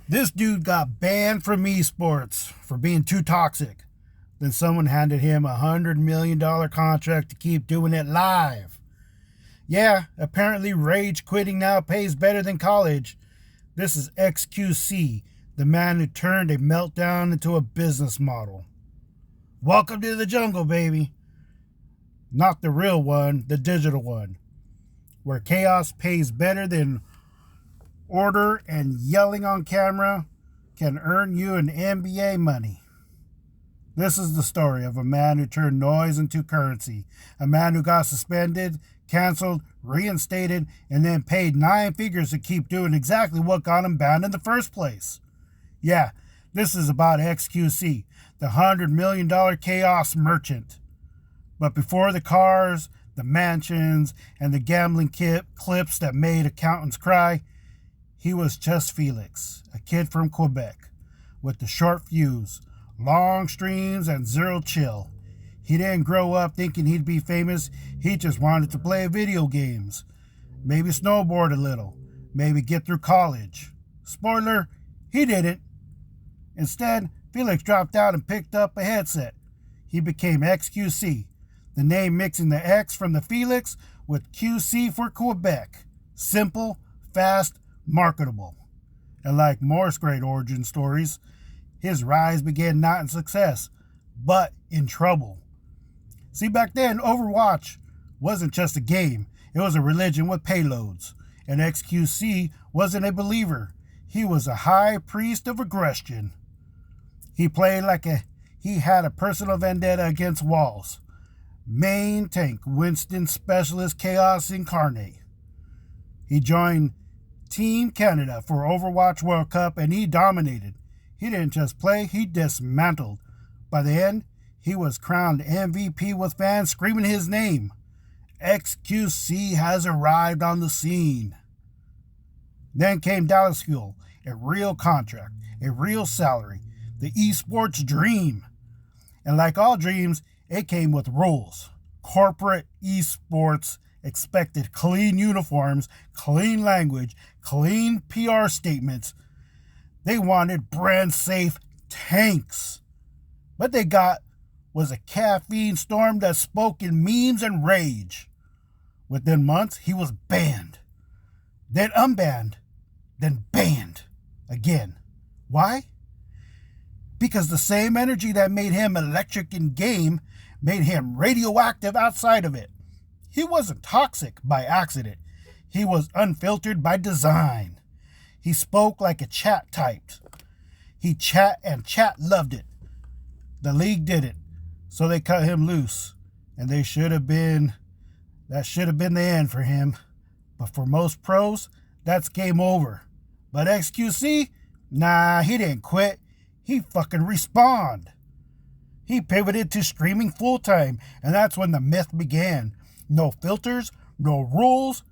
This dude got banned from esports for being too toxic. Then someone handed him $100 million contract to keep doing it live. Yeah, apparently rage quitting now pays better than college. This is XQC, the man who turned a meltdown into a business model. Welcome to the jungle, baby. Not the real one, the digital one, where chaos pays better than order and yelling on camera can earn you an NBA money. This is the story of a man who turned noise into currency, a man who got suspended, canceled, reinstated, and then paid 9 figures to keep doing exactly what got him banned in the first place. Yeah, this is about XQC, the $100 million chaos merchant. But before the cars, the mansions, and the gambling clips that made accountants cry, he was just Félix, a kid from Quebec, with the short fuse, long streams, and zero chill. He didn't grow up thinking he'd be famous. He just wanted to play video games, maybe snowboard a little, maybe get through college. Spoiler, he didn't. Instead, Félix dropped out and picked up a headset. He became XQC, the name mixing the X from the Félix with QC for Quebec. Simple, fast, marketable. And like Morse grade origin stories, his rise began not in success, but in trouble. See, back then, Overwatch wasn't just a game. It was a religion with payloads. And XQC wasn't a believer. He was a high priest of aggression. He played like he had a personal vendetta against walls. Main tank, Winston Specialist Chaos Incarnate. He joined Team Canada for Overwatch World Cup and he dominated. He didn't just play, he dismantled. By the end, he was crowned MVP with fans screaming his name. XQC has arrived on the scene. Then came Dallas Fuel, a real contract, a real salary, the esports dream. And like all dreams, it came with rules. Corporate esports expected clean uniforms, clean language, clean PR statements. They wanted brand safe tanks. What they got was a caffeine storm that spoke in memes and rage. Within months, he was banned, then unbanned, then banned again. Why? Because the same energy that made him electric in game made him radioactive outside of it. He wasn't toxic by accident. He was unfiltered by design. He spoke like a chat typed. He chat and chat loved it. The league did it, so they cut him loose. And that should have been the end for him. But for most pros, that's game over. But XQC, nah, he didn't quit. He fucking respawned. He pivoted to streaming full time, and that's when the myth began. No filters, no rules,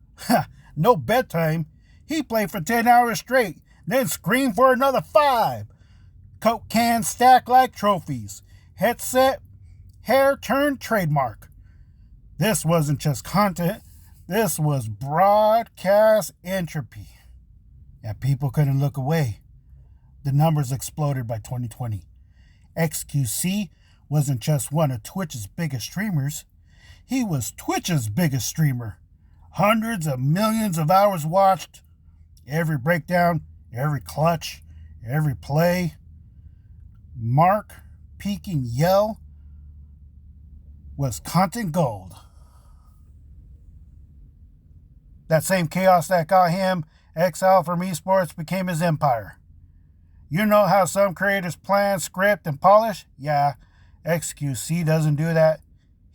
no bedtime. He played for 10 hours straight, then screamed for another 5. Coke cans stacked like trophies. Headset, hair turned trademark. This wasn't just content. This was broadcast entropy. And people couldn't look away. The numbers exploded by 2020. XQC wasn't just one of Twitch's biggest streamers. He was Twitch's biggest streamer. Hundreds of millions of hours watched. Every breakdown, every clutch, every play. Mark peaking yell was content gold. That same chaos that got him exiled from esports became his empire. You know how some creators plan, script, and polish? Yeah, XQC doesn't do that.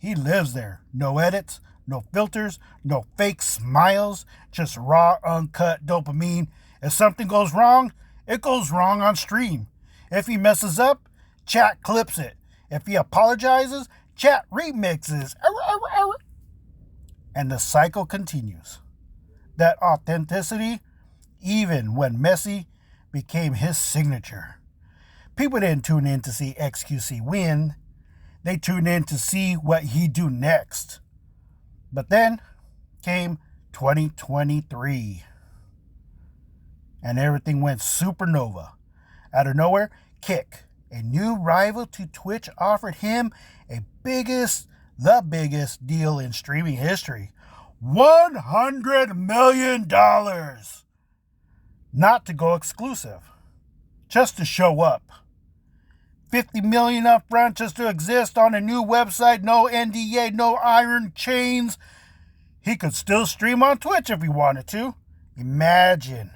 He lives there. No edits, no filters, no fake smiles, just raw, uncut dopamine. If something goes wrong, it goes wrong on stream. If he messes up, chat clips it. If he apologizes, chat remixes. And the cycle continues. That authenticity, even when messy, became his signature. People didn't tune in to see XQC win. They tuned in to see what he'd do next. But then came 2023. and everything went supernova. Out of nowhere, Kick, a new rival to Twitch, offered him the biggest deal in streaming history. $100 million. Not to go exclusive, just to show up. $50 million up front just to exist on a new website, no NDA, no iron chains. He could still stream on Twitch if he wanted to. Imagine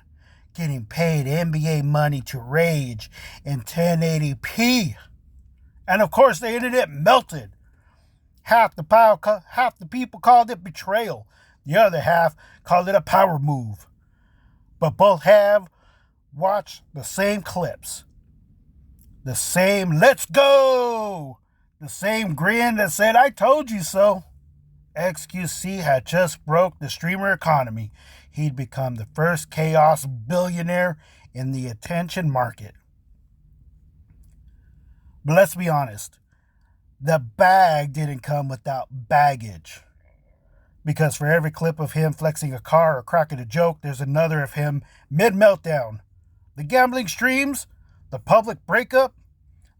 getting paid NBA money to rage in 1080p. And of course, the internet melted. Half the people called it betrayal. The other half called it a power move. But both have watched the same clips. The same let's go. The same grin that said, I told you so. XQC had just broke the streamer economy. He'd become the first chaos billionaire in the attention market. But let's be honest. The bag didn't come without baggage. Because for every clip of him flexing a car or cracking a joke, there's another of him mid-meltdown. The gambling streams, the public breakup,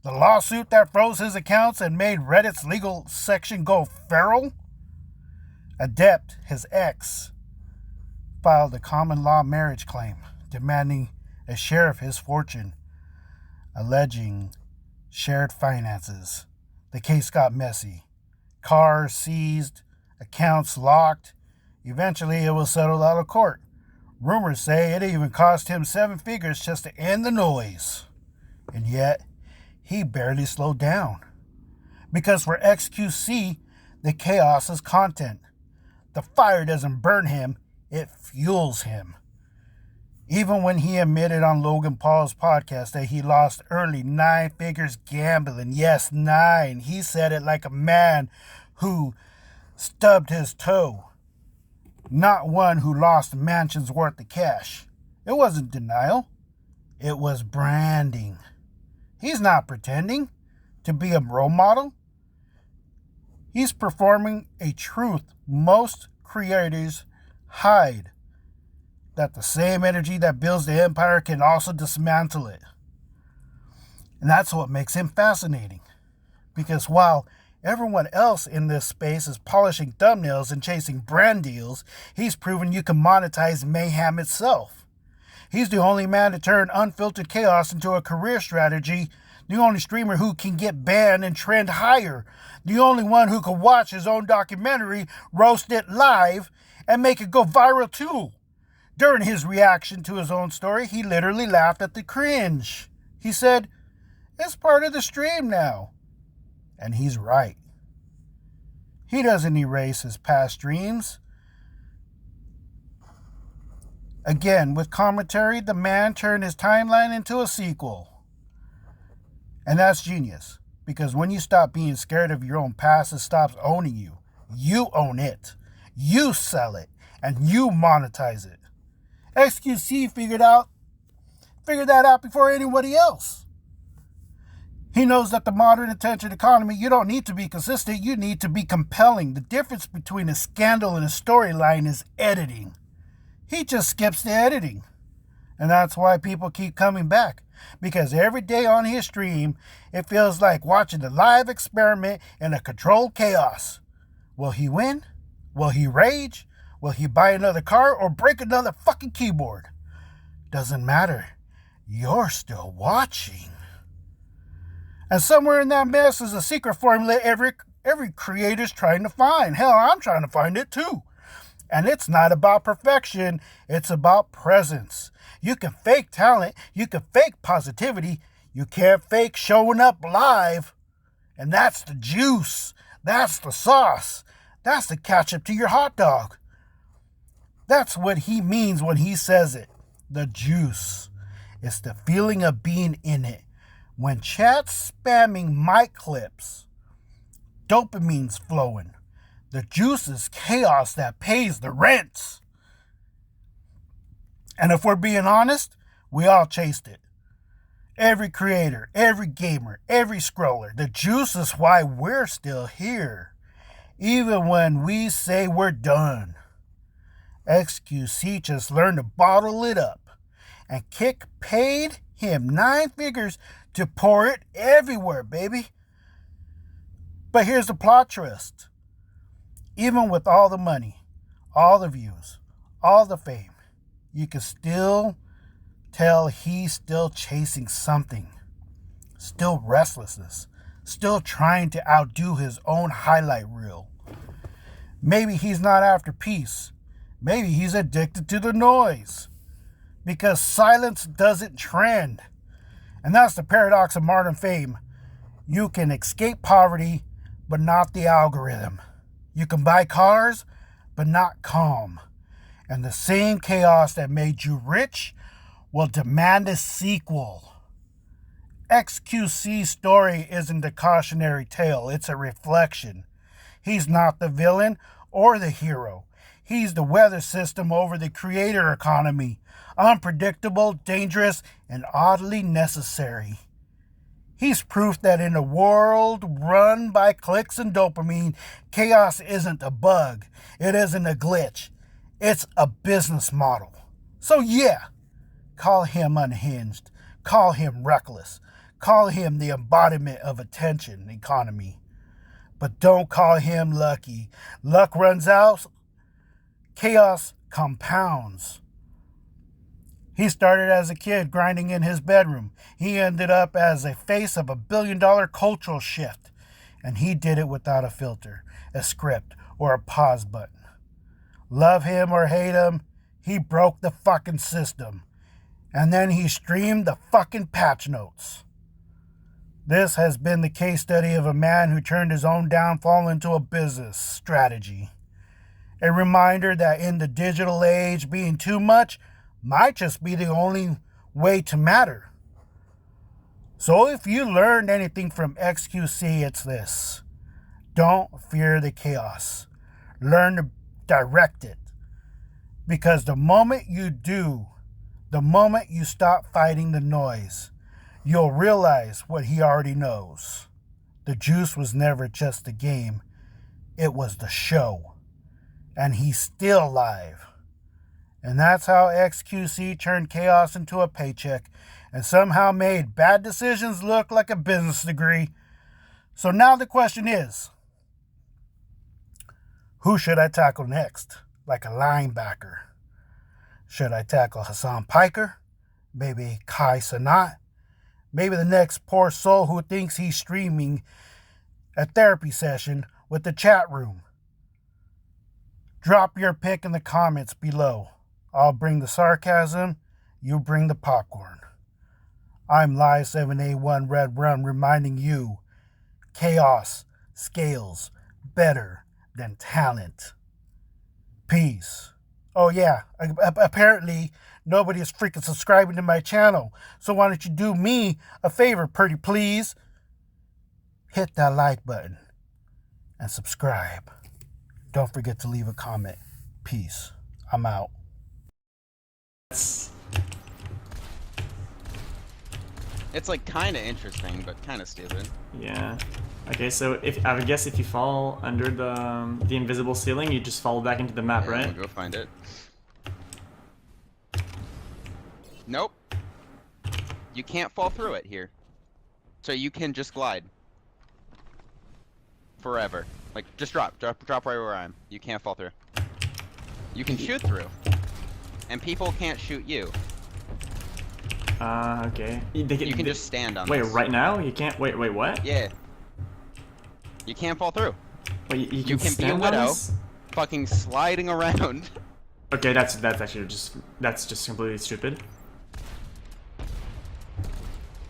the lawsuit that froze his accounts and made Reddit's legal section go feral. Adept, his ex, filed a common law marriage claim, demanding a share of his fortune, alleging shared finances. The case got messy. Cars seized, accounts locked. Eventually, it was settled out of court. Rumors say it even cost him 7 figures just to end the noise. And yet, he barely slowed down. Because for XQC, the chaos is content. The fire doesn't burn him, it fuels him. Even when he admitted on Logan Paul's podcast that he lost early 9 figures gambling, yes, 9, he said it like a man who stubbed his toe, not one who lost mansions worth of cash. It wasn't denial, it was branding. He's not pretending to be a role model. He's performing a truth most creators hide, that the same energy that builds the empire can also dismantle it. And that's what makes him fascinating. Because while everyone else in this space is polishing thumbnails and chasing brand deals, he's proven you can monetize mayhem itself. He's the only man to turn unfiltered chaos into a career strategy, the only streamer who can get banned and trend higher, the only one who could watch his own documentary, roast it live, and make it go viral too. During his reaction to his own story, he literally laughed at the cringe. He said, "It's part of the stream now." And he's right. He doesn't erase his past streams. Again, with commentary, the man turned his timeline into a sequel. And that's genius. Because when you stop being scared of your own past, it stops owning you. You own it. You sell it. And you monetize it. XQC figured that out before anybody else. He knows that the modern attention economy, you don't need to be consistent, you need to be compelling. The difference between a scandal and a storyline is editing. He just skips the editing. And that's why people keep coming back. Because every day on his stream, it feels like watching a live experiment in a controlled chaos. Will he win? Will he rage? Will he buy another car or break another fucking keyboard? Doesn't matter. You're still watching. And somewhere in that mess is a secret formula every creator's trying to find. Hell, I'm trying to find it too. And it's not about perfection. It's about presence. You can fake talent. You can fake positivity. You can't fake showing up live. And that's the juice. That's the sauce. That's the ketchup to your hot dog. That's what he means when he says it. The juice. It's the feeling of being in it. When chat's spamming mic clips, dopamine's flowing. The juice is chaos that pays the rent. And if we're being honest, we all chased it. Every creator, every gamer, every scroller. The juice is why we're still here. Even when we say we're done. XQC just learned to bottle it up And Kick paid him 9 figures to pour it everywhere, baby. But here's the plot twist. Even with all the money, all the views, all the fame, you can still tell he's still chasing something. Still restlessness. Still trying to outdo his own highlight reel. Maybe he's not after peace. Maybe he's addicted to the noise. Because silence doesn't trend. And that's the paradox of modern fame. You can escape poverty, but not the algorithm. You can buy cars, but not calm. And the same chaos that made you rich will demand a sequel. XQC's story isn't a cautionary tale, it's a reflection. He's not the villain or the hero. He's the weather system over the creator economy. Unpredictable, dangerous, and oddly necessary. He's proof that in a world run by clicks and dopamine, chaos isn't a bug. It isn't a glitch. It's a business model. So yeah, call him unhinged. Call him reckless. Call him the embodiment of attention economy. But don't call him lucky. Luck runs out. Chaos compounds. He started as a kid grinding in his bedroom. He ended up as a face of $1 billion cultural shift. And he did it without a filter, a script, or a pause button. Love him or hate him, he broke the fucking system. And then he streamed the fucking patch notes. This has been the case study of a man who turned his own downfall into a business strategy. A reminder that in the digital age, being too much might just be the only way to matter. So if you learned anything from XQC, it's this. Don't fear the chaos. Learn to direct it. Because the moment you do, the moment you stop fighting the noise, you'll realize what he already knows. The juice was never just a game. It was the show. And he's still live. And that's how XQC turned chaos into a paycheck and somehow made bad decisions look like a business degree. So now the question is, who should I tackle next? Like a linebacker. Should I tackle Hassan Piker? Maybe Kai Sanat? Maybe the next poor soul who thinks he's streaming a therapy session with the chat room? Drop your pick in the comments below. I'll bring the sarcasm, you bring the popcorn. I'm Live7A1 Red Rum reminding you, chaos scales better than talent. Peace. Oh yeah, apparently nobody is freaking subscribing to my channel. So why don't you do me a favor, pretty please? Hit that like button and subscribe. Don't forget to leave a comment. Peace. I'm out. It's like kind of interesting, but kind of stupid. Yeah. Okay, so I would guess if you fall under the invisible ceiling, you just fall back into the map, right? We'll go find it. Nope. You can't fall through it here. So you can just glide. Forever. Like, just drop right where I am. You can't fall through. You can shoot through. And people can't shoot you. Okay. You can just stand on Wait, this. right now? You can't? Wait, what? Yeah. You can't fall through. Wait, you You can be a widow, fucking sliding around. Okay, that's actually just completely stupid.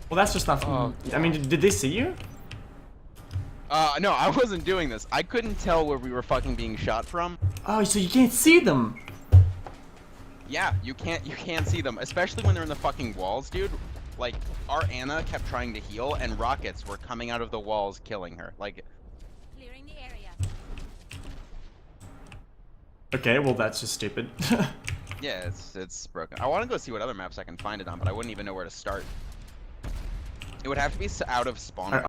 Well, that's just not. I mean, did they see you? No, I wasn't doing this. I couldn't tell where we were fucking being shot from. Oh, so you can't see them? Yeah, you can't see them, especially when they're in the fucking walls, dude. Like, our Anna kept trying to heal, and rockets were coming out of the walls, killing her. Like, clearing the area. Okay, well that's just stupid. yeah, it's broken. I want to go see what other maps I can find it on, but I wouldn't even know where to start. It would have to be out of spawn.